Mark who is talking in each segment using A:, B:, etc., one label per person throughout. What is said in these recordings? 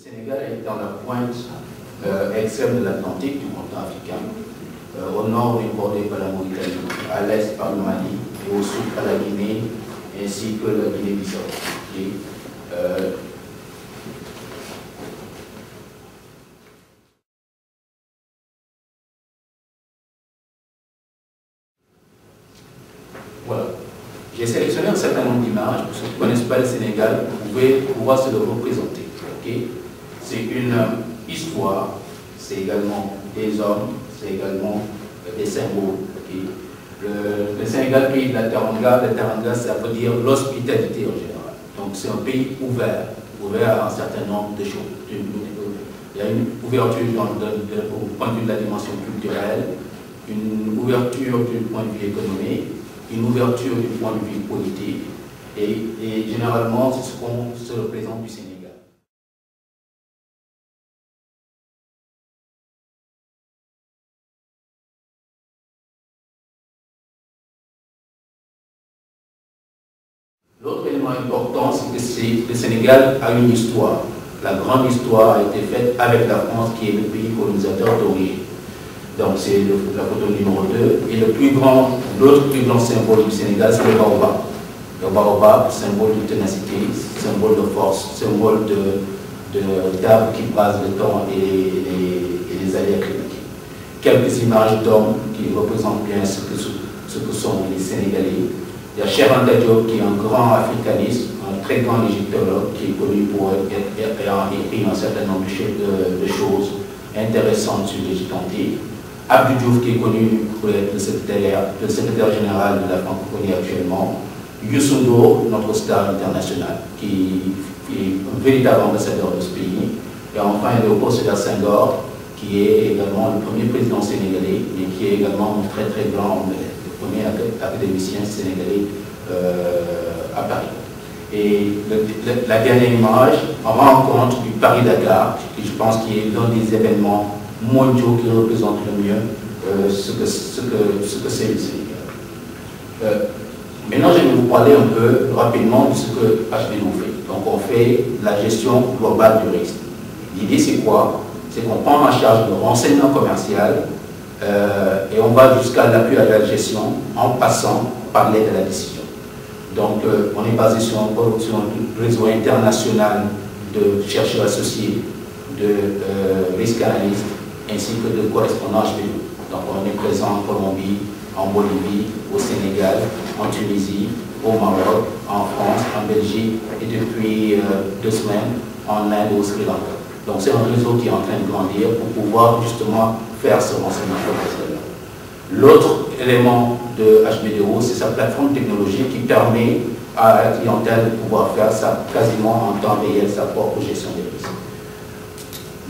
A: Sénégal est dans la pointe extrême de l'Atlantique, du continent africain, au nord il est bordé par la Mauritanie, à l'est par le Mali, et au sud par la Guinée, ainsi que la Guinée-Bissau. Voilà. J'ai sélectionné un certain nombre d'images, pour ceux qui ne connaissent pas le Sénégal, vous pouvez pouvoir se le représenter. Okay? C'est une histoire, c'est également des hommes, c'est également des symboles. Okay? Le Sénégal, pays de la Teranga, ça veut dire l'hospitalité en général. Donc c'est un pays ouvert à un certain nombre de choses. Il y a une ouverture au point de vue de la dimension culturelle, une ouverture du point de vue économique, une ouverture du point de vue politique, et généralement c'est ce qu'on se représente du Sénégal. L'autre élément important, c'est que le Sénégal a une histoire. La grande histoire a été faite avec la France, qui est le pays colonisateur d'origine. Donc c'est la photo numéro 2. Et l'autre plus grand symbole du Sénégal, c'est le baobab. Le baobab, symbole de ténacité, symbole de force, symbole d'arbres qui passent le temps et les aléas climatiques. Quelques images d'hommes qui représentent bien ce que sont les Sénégalais. Il y a Cheikh Anta Diop, qui est un grand africaniste, un très grand égyptologue, qui est connu pour avoir écrit un certain nombre de choses intéressantes sur l'Égypte antique. Abdou Diouf, qui est connu pour être le secrétaire général de la francophonie actuellement. Youssou N'Dour, notre star international, qui est un véritable ambassadeur de ce pays. Et enfin, Léopold Sédar Senghor, qui est également le premier président sénégalais, mais qui est également un très très grand, le premier académicien sénégalais à Paris. Et la dernière image, on rencontre du Paris-Dakar, qui je pense qui est l'un des événements mondiaux qui représente le mieux ce que c'est le Sénégal. Maintenant, je vais vous parler un peu rapidement de ce que HBDO fait. Donc, on fait la gestion globale du risque. L'idée, c'est quoi? C'est qu'on prend en charge le renseignement commercial et on va jusqu'à l'appui à la gestion en passant par l'aide à la décision. Donc, on est basé sur un réseau international de chercheurs associés, de risque analystes, ainsi que de correspondants HBDO. Donc, on est présent en Colombie, en Bolivie, au Sénégal, en Tunisie, au Maroc, en France, en Belgique et depuis 2 semaines en Inde et au Sri Lanka. Donc c'est un réseau qui est en train de grandir pour pouvoir justement faire ce renseignement professionnel. L'autre élément de HBDO, c'est sa plateforme technologique qui permet à la clientèle de pouvoir faire ça quasiment en temps réel, sa propre gestion des risques.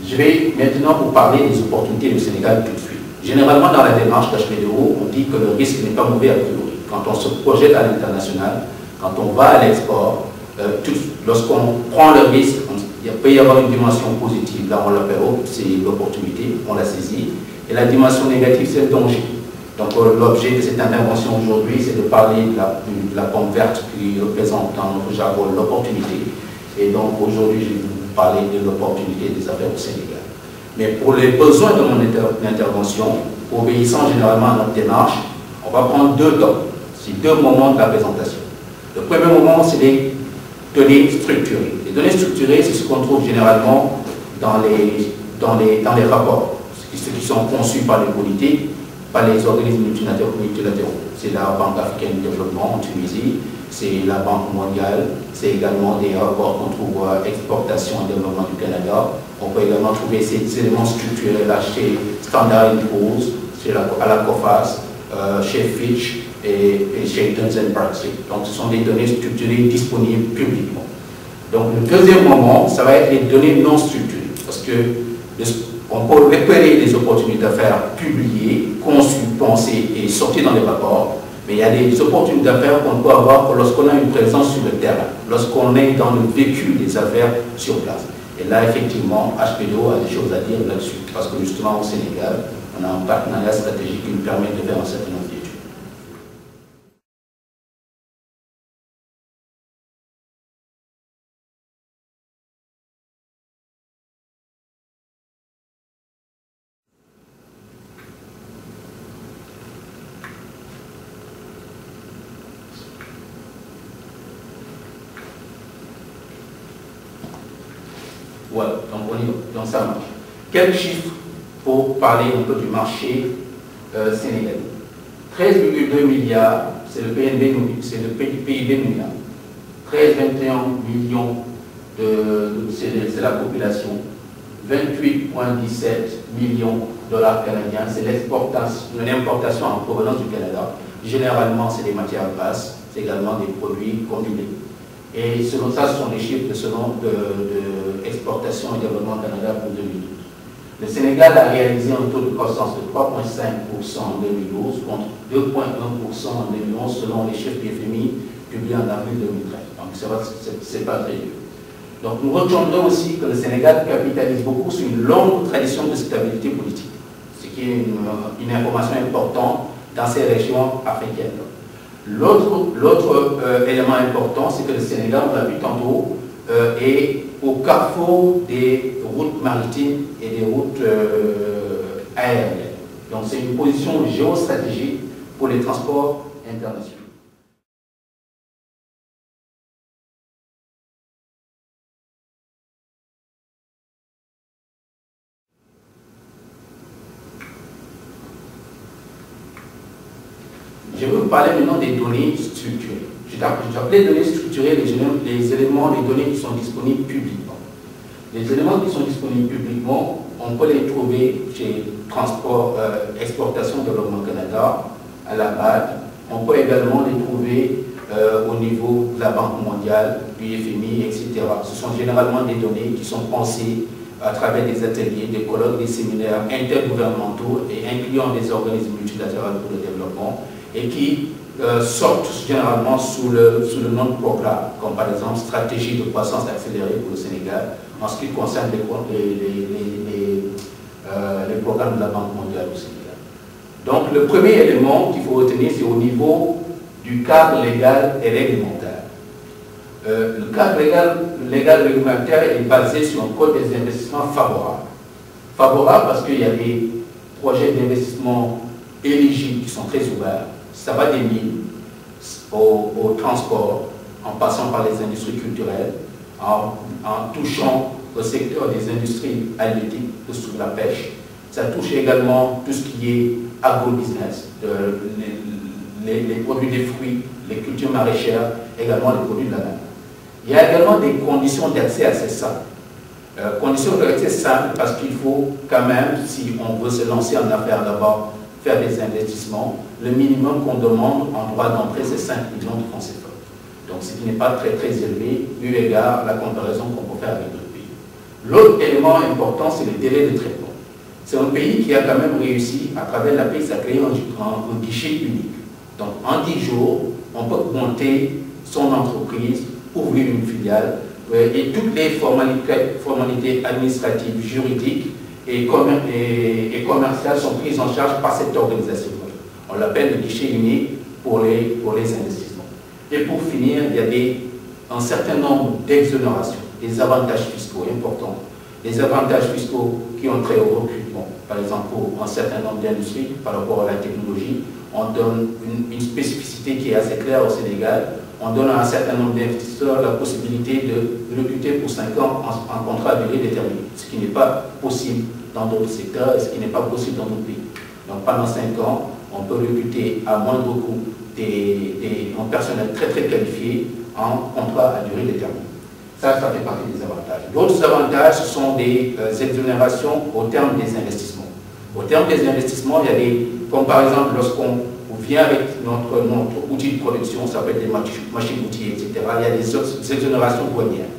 A: Je vais maintenant vous parler des opportunités du Sénégal tout de suite. Généralement, dans la démarche d'HBDO, on dit que le risque n'est pas mauvais a priori. Quand on se projette à l'international, quand on va à l'export, lorsqu'on prend le risque, il peut y avoir une dimension positive. Là, on l'appelle, c'est l'opportunité, on la saisit. Et la dimension négative, c'est le danger. Donc, l'objet de cette intervention aujourd'hui, c'est de parler de la pomme verte qui représente dans notre jargon l'opportunité. Et donc, aujourd'hui, je vais vous parler de l'opportunité des affaires au Sénégal. Mais pour les besoins de mon intervention, obéissant généralement à notre démarche, on va prendre 2 temps. C'est 2 moments de la présentation. Le premier moment, c'est les données structurées. Les données structurées, c'est ce qu'on trouve généralement dans les rapports, ceux qui sont conçus par les politiques, par les organismes multilatéraux. C'est la Banque africaine de développement en Tunisie, c'est la Banque mondiale, c'est également des rapports qu'on trouve à exportation et développement du Canada. On peut également trouver ces éléments structurés là chez Standard & Poor's, à la COFAS, chez Fitch et chez Dun & Bradstreet. Donc ce sont des données structurées disponibles publiquement. Donc le deuxième moment, ça va être les données non structurées, parce que on peut repérer les opportunités d'affaires publiées, conçues, pensées et sorties dans les rapports, mais il y a des opportunités d'affaires qu'on peut avoir lorsqu'on a une présence sur le terrain, lorsqu'on est dans le vécu des affaires sur place. Et là, effectivement, HBDO a des choses à dire là-dessus, parce que justement au Sénégal, on a un partenariat stratégique qui nous permet de faire un certain nombre d'études. Voilà, donc on y va, donc ça marche. Quelques chiffres pour parler un peu du marché sénégalais. 13,2 milliards, c'est le PNB, c'est le PIB nominal. 13,21 millions c'est la population. 28,17 millions de dollars canadiens, c'est l'importation en provenance du Canada. Généralement, c'est des matières grasses, c'est également des produits combinés. Et selon ça, ce sont les chiffres de exportation et développement Canada pour 2012. Le Sénégal a réalisé un taux de croissance de 3,5% en 2012 contre 2,1% en 2011 selon les chiffres du FMI publiés en avril 2013. Donc c'est pas très dur. Donc nous retiendrons aussi que le Sénégal capitalise beaucoup sur une longue tradition de stabilité politique, ce qui est une information importante dans ces régions africaines. L'autre élément important, c'est que le Sénégal, on l'a vu tantôt, est au carrefour des routes maritimes et des routes aériennes. Donc c'est une position géostratégique pour les transports internationaux. Je vais vous parler maintenant des données structurées. J'appelais données structurées les éléments, les données qui sont disponibles publiquement. Les éléments qui sont disponibles publiquement, on peut les trouver chez Transport, Exportation Développement Canada, à la BAD. On peut également les trouver au niveau de la Banque mondiale, du FMI, etc. Ce sont généralement des données qui sont pensées à travers des ateliers, des colloques, des séminaires intergouvernementaux et incluant des organismes multilatéraux pour le développement et qui sortent généralement sous le nom de programme, comme par exemple stratégie de croissance accélérée pour le Sénégal, en ce qui concerne les programmes de la Banque mondiale au Sénégal. Donc le premier élément qu'il faut retenir, c'est au niveau du cadre légal et réglementaire. Le cadre légal réglementaire est basé sur un code des investissements favorable. Favorable parce qu'il y a des projets d'investissement éligibles qui sont très ouverts. Ça va des mines au transport, en passant par les industries culturelles, en touchant au secteur des industries halieutiques, sous la pêche. Ça touche également tout ce qui est agro-business, les produits des fruits, les cultures maraîchères, également les produits de la mer. Il y a également des conditions d'accès assez simples. Conditions d'accès simples parce qu'il faut quand même, si on veut se lancer en affaires là-bas, faire des investissements, le minimum qu'on demande en droit d'entrée, c'est 5 millions de francs CFA. Donc ce qui n'est pas très élevé, eu égard à la comparaison qu'on peut faire avec d'autres pays. L'autre élément important, c'est le délai de traitement. C'est un pays qui a quand même réussi, à travers la PACE, à créer un guichet unique. Donc en 10 jours, on peut monter son entreprise, ouvrir une filiale, et toutes les formalités administratives, juridiques et commerciales sont prises en charge par cette organisation. On l'appelle le guichet unique pour les investissements. Et pour finir, il y a un certain nombre d'exonérations, des avantages fiscaux importants, des avantages fiscaux qui ont trait au recrutement. Par exemple, pour un certain nombre d'industries, par rapport à la technologie, on donne une spécificité qui est assez claire au Sénégal. On donne à un certain nombre d'investisseurs la possibilité de recruter pour 5 ans en contrat à durée déterminée, ce qui n'est pas possible dans d'autres secteurs et ce qui n'est pas possible dans d'autres pays. Donc pendant 5 ans, on peut recruter à moindre coût un personnel très qualifié en contrat à durée déterminée. Ça fait partie des avantages. D'autres avantages, ce sont des exonérations au terme des investissements. Au terme des investissements, il y a comme par exemple lorsqu'on vient avec notre outil de production, ça peut être des machines-outils, etc. Il y a des exonérations douanières.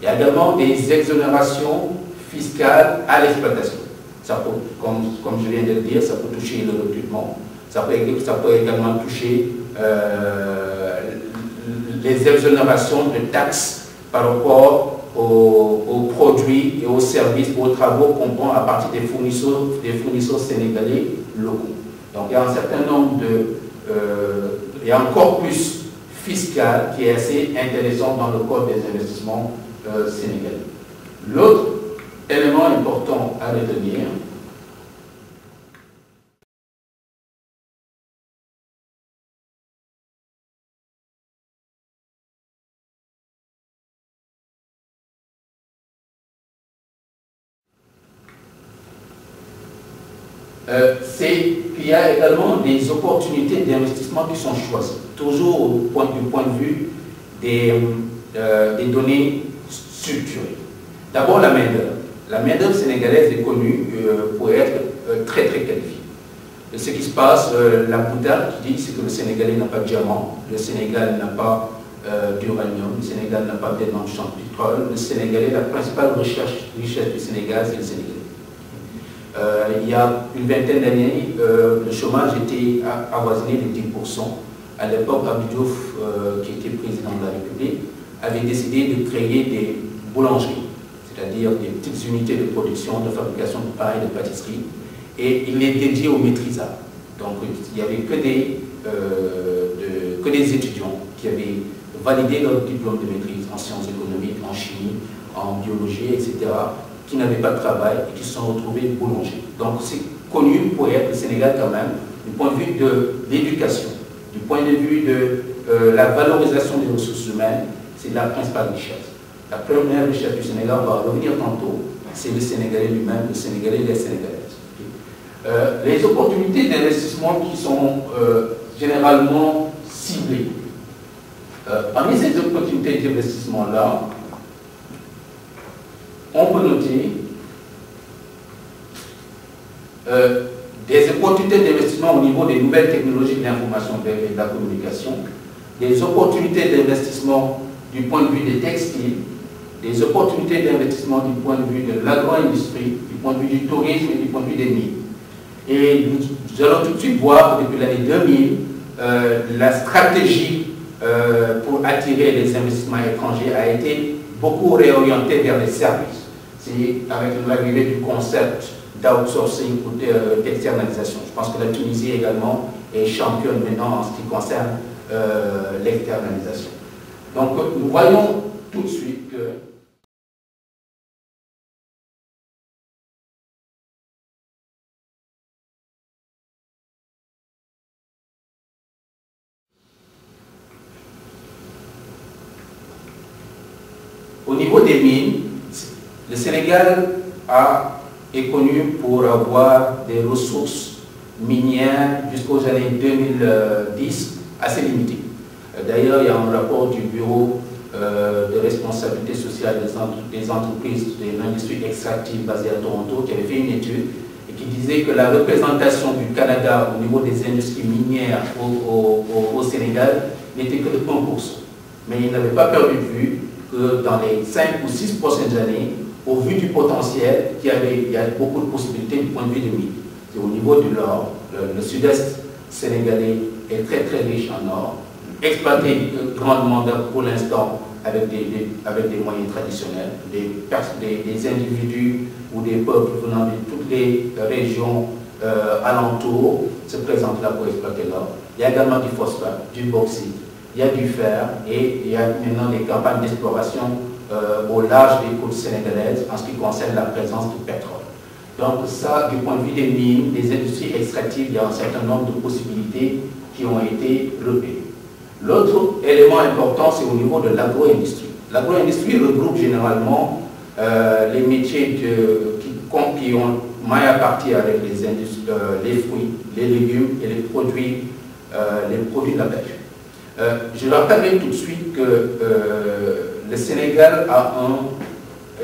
A: Il y a également des exonérations fiscales à l'exploitation. Ça peut, comme je viens de le dire, ça peut toucher le recrutement, ça peut également toucher les exonérations de taxes par rapport aux produits et aux services, aux travaux qu'on prend à partir des fournisseurs sénégalais locaux. Donc il y a un certain nombre il y a encore plus fiscal qui est assez intéressant dans le code des investissements sénégalais. L'autre élément important à retenir, c'est qu'il y a également des opportunités d'investissement qui sont choisies, toujours du point de vue des données structurées. D'abord, la main-d'œuvre. La main-d'œuvre sénégalaise est connue pour être très qualifiée. Ce qui se passe, la boutade qui dit, c'est que le Sénégalais n'a pas de diamant, le Sénégal n'a pas d'uranium, le Sénégal n'a pas d'énormes champs de pétrole, le Sénégalais, la principale richesse du Sénégal, c'est le Sénégalais. Il y a une vingtaine d'années, le chômage était avoisiné de 10%. À l'époque, Abdou Diouf, qui était président de la République, avait décidé de créer des boulangeries, c'est-à-dire des petites unités de production, de fabrication de pain et de pâtisserie, et il les dédiait aux maîtrisables. Donc il n'y avait que des étudiants qui avaient validé leur diplôme de maîtrise en sciences économiques, en chimie, en biologie, etc., qui n'avaient pas de travail et qui se sont retrouvés boulangers. Donc c'est connu pour être le Sénégal quand même, du point de vue de l'éducation, du point de vue de la valorisation des ressources humaines, c'est la principale richesse. La première richesse du Sénégal, on va revenir tantôt, c'est le Sénégalais lui-même, le Sénégalais et les Sénégalaises. Les opportunités d'investissement qui sont généralement ciblées. Parmi ces opportunités d'investissement-là, on peut noter des opportunités d'investissement au niveau des nouvelles technologies de l'information et de la communication, des opportunités d'investissement du point de vue des textiles, des opportunités d'investissement du point de vue de l'agro-industrie, du point de vue du tourisme et du point de vue des mines. Et nous allons tout de suite voir que depuis l'année 2000, la stratégie pour attirer les investissements étrangers a été beaucoup réorientée vers les services. C'est avec l'arrivée du concept d'outsourcing ou d'externalisation. Je pense que la Tunisie également est championne maintenant en ce qui concerne l'externalisation. Donc nous voyons tout de suite que au niveau des mines, le Sénégal est connu pour avoir des ressources minières jusqu'aux années 2010 assez limitées. D'ailleurs, il y a un rapport du Bureau de responsabilité sociale des entreprises de l'industrie extractive basée à Toronto qui avait fait une étude et qui disait que la représentation du Canada au niveau des industries minières au Sénégal n'était que de 1%. Mais il n'avait pas perdu de vue que dans les 5 ou 6 prochaines années, au vu du potentiel, il y a beaucoup de possibilités du point de vue des mines. C'est au niveau de l'or, le sud-est sénégalais est très riche en or, exploité grandement pour l'instant avec des moyens traditionnels, des individus ou des peuples venant de toutes les régions alentours se présentent là pour exploiter l'or. Il y a également du phosphate, du bauxite, il y a du fer et il y a maintenant des campagnes d'exploration au large des côtes sénégalaises en ce qui concerne la présence du pétrole. Donc ça, du point de vue des mines, des industries extractives, il y a un certain nombre de possibilités qui ont été relevées. L'autre élément important, c'est au niveau de l'agro-industrie. L'agro-industrie regroupe généralement les métiers qui ont maille à partir avec les fruits, les légumes et les produits de la pêche. Je rappellerai tout de suite que le Sénégal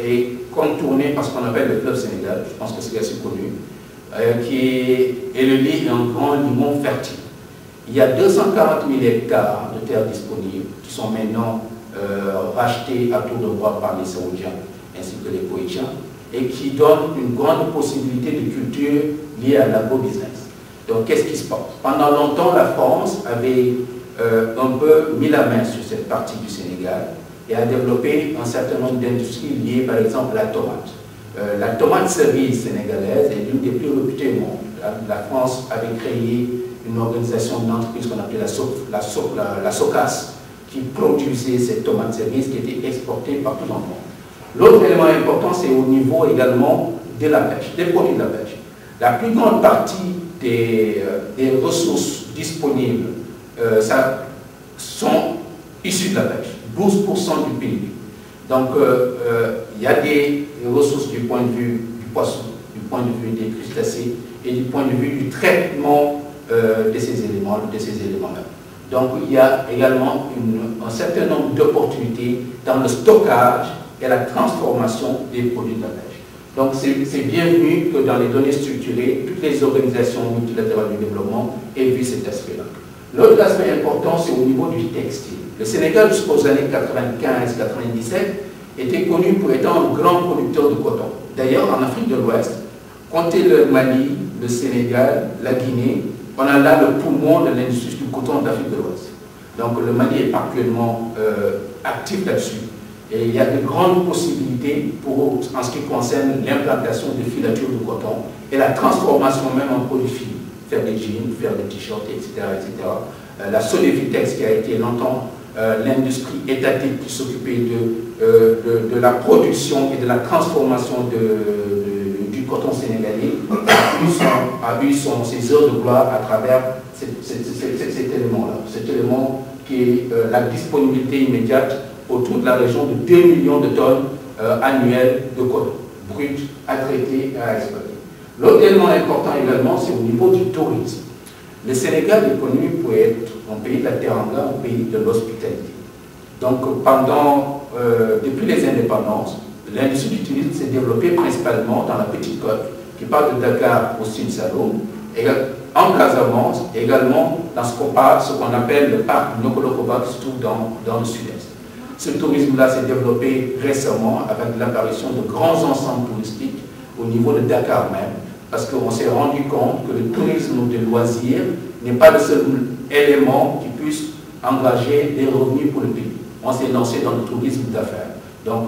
A: est contourné par ce qu'on appelle le fleuve Sénégal, je pense que c'est assez connu, qui est le lit d'un grand limon fertile. Il y a 240 000 hectares de terres disponibles qui sont maintenant rachetés à tour de bras par les Saoudiens ainsi que les Koweïtiens et qui donnent une grande possibilité de culture liée à l'agro-business. Donc qu'est-ce qui se passe? Pendant longtemps, la France avait un peu mis la main sur cette partie du Sénégal et a développé un certain nombre d'industries liées par exemple à la tomate. La tomate cerise sénégalaise est l'une des plus réputées au monde. La France avait créé une organisation d'entreprise qu'on appelait la SOCAS qui produisait cette tomate cerise qui était exportée partout dans le monde. L'autre élément important, c'est au niveau également de la pêche, des produits de la pêche. La plus grande partie des ressources disponibles sont issues de la pêche, 12% du PIB. Donc il y a des ressources du point de vue du poisson, du point de vue des crustacés, et du point de vue du traitement de ces éléments-là. Donc il y a également un certain nombre d'opportunités dans le stockage et la transformation des produits de la pêche. Donc c'est bienvenu que dans les données structurées, toutes les organisations multilatérales du développement aient vu cet aspect-là. L'autre aspect important, c'est au niveau du textile. Le Sénégal, jusqu'aux années 95-97, était connu pour être un grand producteur de coton. D'ailleurs, en Afrique de l'Ouest, comptez le Mali, le Sénégal, la Guinée, on a là le poumon de l'industrie du coton d'Afrique de l'Ouest. Donc le Mali est particulièrement actif là-dessus. Et il y a de grandes possibilités en ce qui concerne l'implantation de filatures de coton et la transformation même en produits finis. Faire des jeans, faire des t-shirts, etc., etc. La Sodefitex, qui a été longtemps l'industrie étatique qui s'occupait de la production et de la transformation du coton sénégalais, a eu ses heures de gloire à travers cet élément-là. Cet élément qui est la disponibilité immédiate autour de la région de 2 millions de tonnes annuelles de coton brut à traiter et à exploiter. L'autre élément important également, c'est au niveau du tourisme. Le Sénégal est connu pour être un pays de la teranga, un pays de l'hospitalité. Donc depuis les indépendances, l'industrie du tourisme s'est développée principalement dans la Petite Côte, qui part de Dakar au Sine Saloum, en Casamance, également dans ce qu'on appelle le parc Nokolo-Koba, qui se trouve dans le sud-est. Ce tourisme-là s'est développé récemment avec l'apparition de grands ensembles touristiques au niveau de Dakar même, parce qu'on s'est rendu compte que le tourisme de loisirs n'est pas le seul élément qui puisse engager des revenus pour le pays. On s'est lancé dans le tourisme d'affaires. Donc,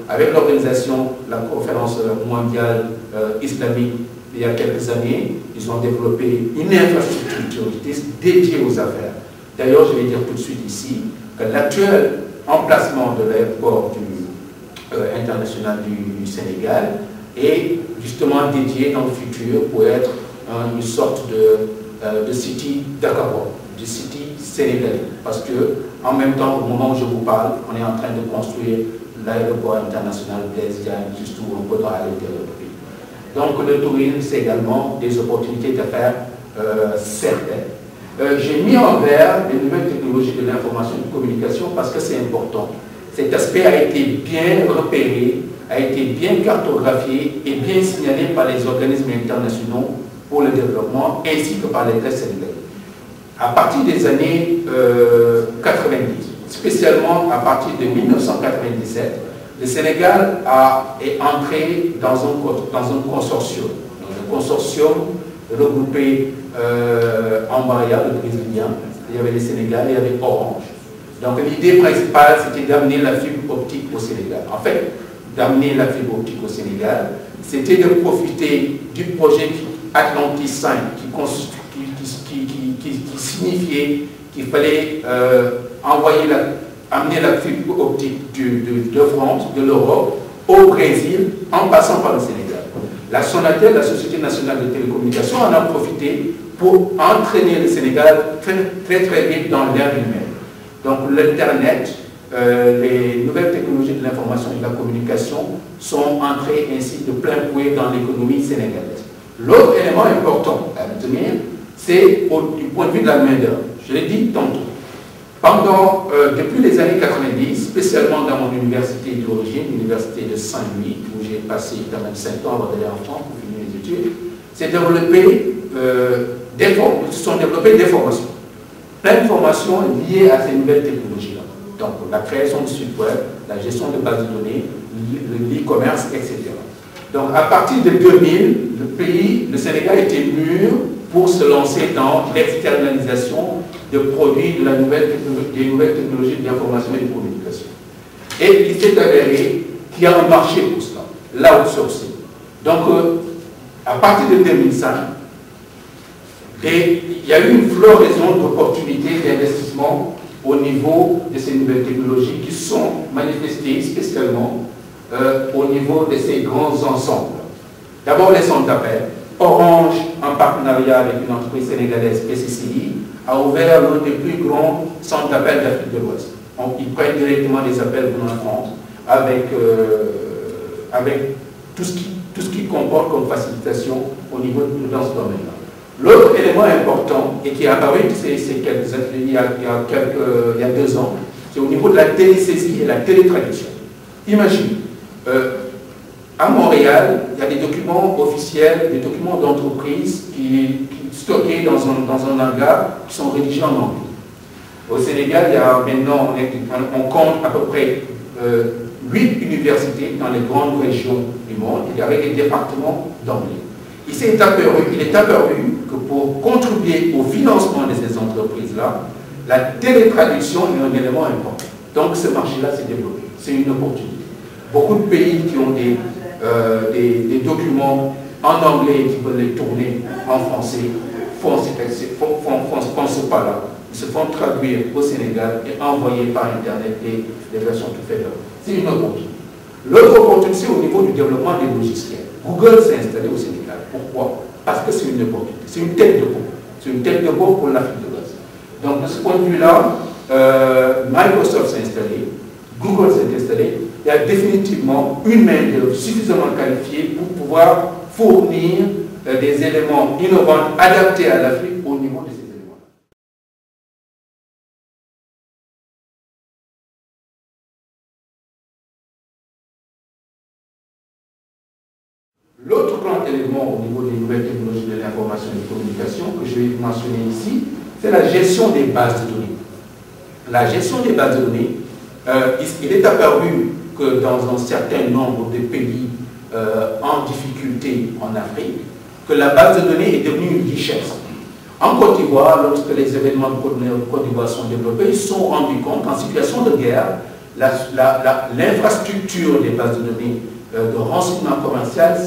A: avec l'organisation de la conférence mondiale islamique il y a quelques années, ils ont développé une infrastructure dédiée aux affaires. D'ailleurs, je vais dire tout de suite ici que l'actuel emplacement de l'aéroport international du Sénégal est justement dédié dans le futur pour être une sorte de city Dakar, du city sénégalais. Parce que, en même temps, au moment où je vous parle, on est en train de construire l'aéroport international Blaise Diagne, juste où on peut aller de l'autre pays. Donc le tourisme, c'est également des opportunités d'affaires certaines. J'ai mis en vert les nouvelles technologies de l'information et de communication parce que c'est important. Cet aspect a été bien repéré, a été bien cartographié et bien signalé par les organismes internationaux pour le développement ainsi que par les tests sénégalais. À partir des années 90, spécialement à partir de 1997, le Sénégal est entré dans un consortium. Le consortium regroupé Ambaya, le Brésilien, il y avait les Sénégalais, il y avait Orange. Donc l'idée principale, c'était d'amener la fibre optique au Sénégal. En fait, d'amener la fibre optique au Sénégal, c'était de profiter du projet Atlantis 5 qui signifiait qu'il fallait amener la fibre optique de France, de l'Europe, au Brésil, en passant par le Sénégal. La Sonatel, la Société nationale de télécommunications, en a profité pour entraîner le Sénégal très vite dans l'ère humaine. Donc l'Internet, les nouvelles technologies de l'information et de la communication sont entrées ainsi de plein fouet dans l'économie sénégalaise. L'autre élément important à retenir, c'est du point de vue de la main-d'œuvre. Je l'ai dit tantôt. Depuis les années 90, spécialement dans mon université d'origine, l'université de Saint-Louis, où j'ai passé quand même 5 ans avant d'aller en France pour finir mes études, se sont développées des formations. Plein de formations liées à ces nouvelles technologies-là. Donc la création de sites web, la gestion de bases de données, l'e-commerce, etc. Donc à partir de 2000, le Sénégal était mûr pour se lancer dans l'externalisation de produits des nouvelles technologies de l'information et de communication. Et il s'est avéré qu'il y a un marché pour cela, l'outsourcing. Donc, à partir de 2005, il y a eu une floraison d'opportunités d'investissement au niveau de ces nouvelles technologies qui sont manifestées spécialement au niveau de ces grands ensembles. D'abord, les centres d'appel. Orange, en partenariat avec une entreprise sénégalaise, PCCI, a ouvert l'un des plus grands centres d'appel d'Afrique de l'Ouest. Ils prennent directement des appels venant de France avec tout ce qui tout ce qui comporte comme facilitation au niveau dans ce domaine-là. L'autre élément important, et qui est apparu il y a 2 ans, c'est au niveau de la télésaisie et la télétraduction. Imagine, à Montréal, il y a des documents officiels, des documents d'entreprise qui stockés dans un hangar qui sont rédigés en anglais. Au Sénégal, il y a maintenant, on compte à peu près 8 universités dans les grandes régions du monde, et avec des départements d'anglais. Il est apparu que pour contribuer au financement de ces entreprises-là, la télétraduction est un élément important. Donc ce marché-là s'est développé. C'est une opportunité. Beaucoup de pays qui ont des documents en anglais et qui veulent les tourner en français font ce pas-là. Ils se font traduire au Sénégal et envoyer par Internet des versions tout faites. C'est une opportunité. L'autre opportunité, c'est au niveau du développement des logiciels. Google s'est installé au Sénégal. Pourquoi? Parce que c'est une opportunité. C'est une tête de pont. C'est une tête de pont pour l'Afrique de l'Ouest. Donc, de ce point de vue-là, Microsoft s'est installé, Google s'est installé. Il y a définitivement une main-d'œuvre suffisamment qualifiée pour pouvoir fournir des éléments innovants adaptés à l'Afrique au niveau de ces éléments. L'autre grand élément au niveau des nouvelles technologies de l'information et de communication que je vais mentionner ici, c'est la gestion des bases de données. La gestion des bases de données, il est apparu que dans un certain nombre de pays en difficulté en Afrique, que la base de données est devenue une richesse. En Côte d'Ivoire, lorsque les événements de Côte d'Ivoire sont développés, ils se sont rendus compte qu'en situation de guerre, l'infrastructure des bases de données de renseignement commercial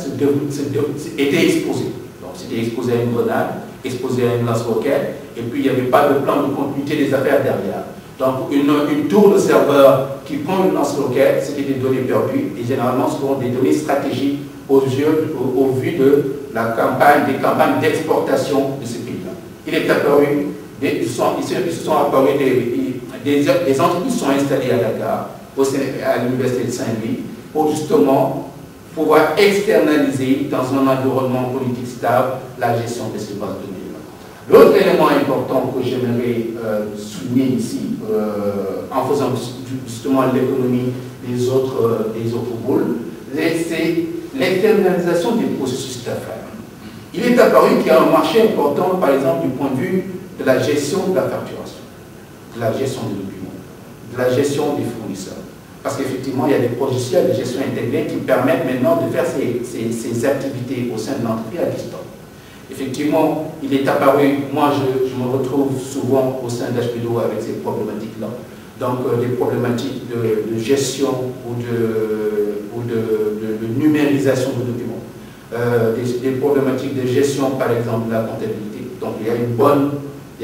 A: était exposée. Donc c'était exposé à une grenade, exposé à une lance-roquette, et puis il n'y avait pas de plan de continuité des affaires derrière. Donc une tour de serveur qui prend une lance-roquette, c'était des données perdues, et généralement ce sont des données stratégiques au vu de la campagne, des campagnes d'exportation de ce pays-là. Il est apparu, des entreprises sont installées à Dakar, à l'université de Saint-Louis, pour justement pouvoir externaliser dans un environnement politique stable la gestion de ces bases de données. L'autre élément important que j'aimerais souligner ici, en faisant justement l'économie des autres boules, c'est l'externalisation des processus d'affaires. Il est apparu qu'il y a un marché important, par exemple, du point de vue de la gestion de la facturation, de la gestion des documents, de la gestion des fournisseurs. Parce qu'effectivement, il y a des logiciels de gestion intégrée qui permettent maintenant de faire ces activités au sein de l'entreprise à distance. Effectivement, il est apparu, moi je me retrouve souvent au sein d'HPDO avec ces problématiques-là. Donc des problématiques de gestion ou de numérisation de documents. Des problématiques de gestion, par exemple, de la comptabilité. Donc il y a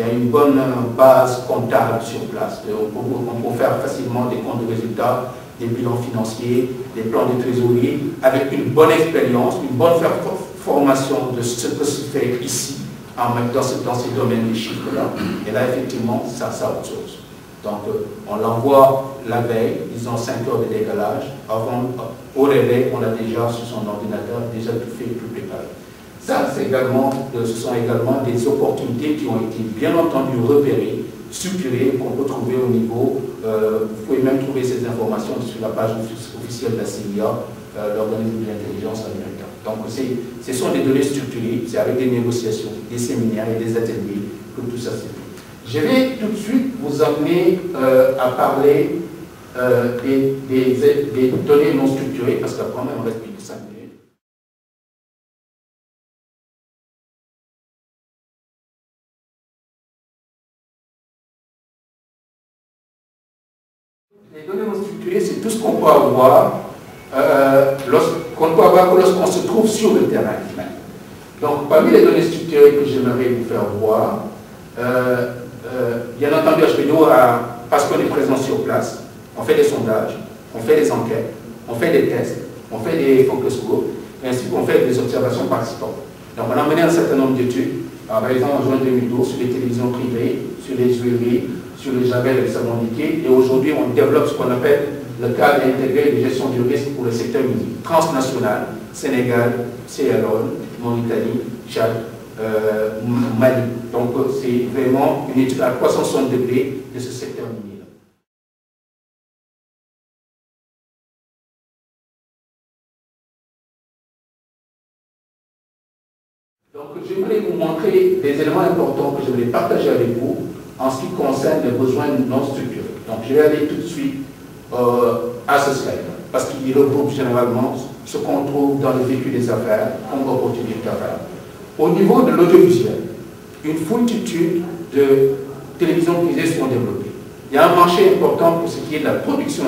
A: une bonne base comptable sur place. On peut faire facilement des comptes de résultats, des bilans financiers, des plans de trésorerie, avec une bonne expérience, une bonne formation de ce que se fait ici, dans ces domaines des chiffres-là. Et là, effectivement, ça autre chose. Donc, on l'envoie la veille, disons 5 heures de décalage. Avant, au réveil, on a déjà sur son ordinateur, déjà tout fait, tout préparé. Ça, ce sont également des opportunités qui ont été bien entendu repérées, structurées, qu'on peut trouver au niveau, vous pouvez même trouver ces informations sur la page officielle de la CIA, l'organisme de l'intelligence américain. Donc, ce sont des données structurées, c'est avec des négociations, des séminaires et des ateliers que tout ça s'est fait. Je vais tout de suite vous amener à parler des données non structurées, parce qu'après, il me reste plus de 5 minutes. Les données non structurées, c'est tout ce qu'on peut avoir lorsqu'on se trouve sur le terrain. Donc, parmi les données structurées que j'aimerais vous faire voir, bien entendu, HPDO, parce qu'on est présent sur place, on fait des sondages, on fait des enquêtes, on fait des tests, on fait des focus group, et ainsi qu'on fait des observations participantes. Donc, on a mené un certain nombre d'études, par exemple en juin 2012, sur les télévisions privées, sur les joueries, sur les javel et les savons liquides, et aujourd'hui, on développe ce qu'on appelle le cadre intégré de gestion du risque pour le secteur transnational, Sénégal, Sierra Leone, Mauritanie, Tchad, Mali. Donc c'est vraiment une étude à 360 degrés de ce secteur minier. Donc j'aimerais vous montrer des éléments importants que je voulais partager avec vous en ce qui concerne les besoins non structurés. Donc je vais aller tout de suite à ce slide, parce qu'il regroupe généralement ce qu'on trouve dans le vécu des affaires comme opportunité d'affaires. Au niveau de l'audiovisuel, une foultitude de télévisions privées sont développées. Il y a un marché important pour ce qui est de la production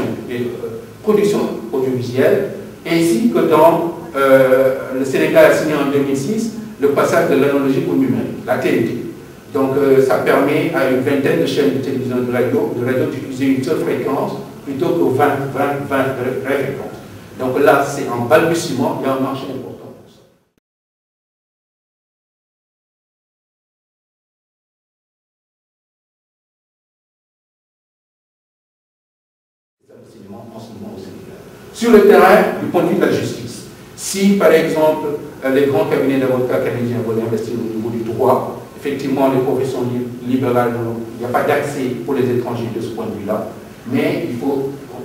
A: audiovisuelle, ainsi que dans le Sénégal a signé en 2006 le passage de l'analogique au numérique, la TNT. Donc ça permet à une vingtaine de chaînes de télévision de radio d'utiliser une seule fréquence plutôt que 20 fréquences. Donc là, c'est en balbutiement, il y a un marché important pour ça. En ce moment au Sénégal. Sur le terrain, du point de vue de la justice, si par exemple les grands cabinets d'avocats canadiens veulent investir au niveau du droit, effectivement les professions libérales, il n'y a pas d'accès pour les étrangers de ce point de vue-là, mais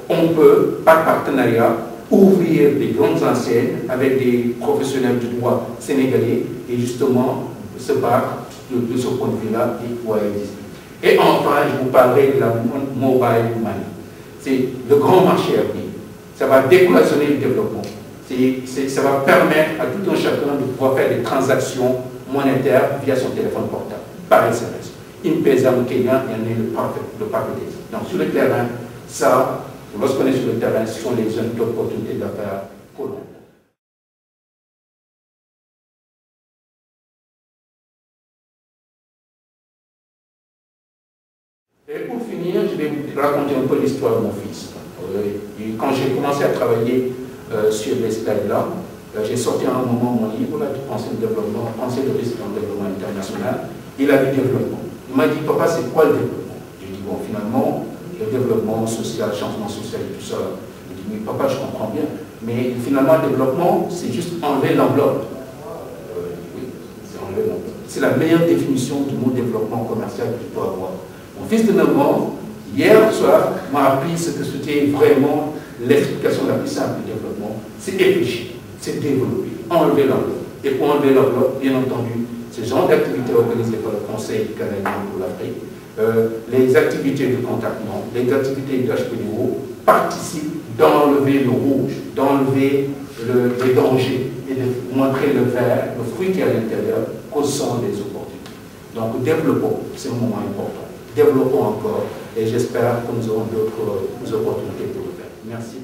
A: on peut, par partenariat, ouvrir des grandes enseignes avec des professionnels du droit sénégalais et justement se battre de ce point de vue-là et pouvoir exister. Et enfin, je vous parlerai de la mobile money. C'est le grand marché à venir. Ça va décloisonner le développement. Ça va permettre à tout un chacun de pouvoir faire des transactions monétaires via son téléphone portable, par SMS. M-Pesa au Kenya, il y en a le parfait d'exemple. Donc sur le terrain, ça, lorsqu'on est sur le terrain, ce sont les zones d'opportunité d'affaires colombe. Et pour finir, je vais vous raconter un peu l'histoire de mon fils. Quand j'ai commencé à travailler sur les slides-là, j'ai sorti à un moment mon livre, Pensée de développement, Pensée de risque en développement international. Il a vu développement. Il m'a dit, papa, c'est quoi le développement? J'ai dit, bon, finalement, le développement social, changement social et tout ça. Il dit, mais papa, je comprends bien. Mais finalement, le développement, c'est juste enlever l'enveloppe. Oui, c'est enlever l'enveloppe. C'est la meilleure définition du mot développement commercial que je peux avoir. Mon fils de 9 ans, hier soir, m'a appris ce que c'était vraiment l'explication la plus simple du développement. C'est réfléchir, c'est développer, enlever l'enveloppe. Et pour enlever l'enveloppe, bien entendu, ce genre d'activités organisées par le Conseil canadien pour l'Afrique, les activités de contactement, les activités d'HPDO participent d'enlever le rouge, d'enlever les dangers et de montrer le vert, le fruit qui est à l'intérieur, qu'au sont des opportunités. Donc développons, c'est un moment important. Développons encore et j'espère que nous aurons d'autres opportunités pour le faire. Merci.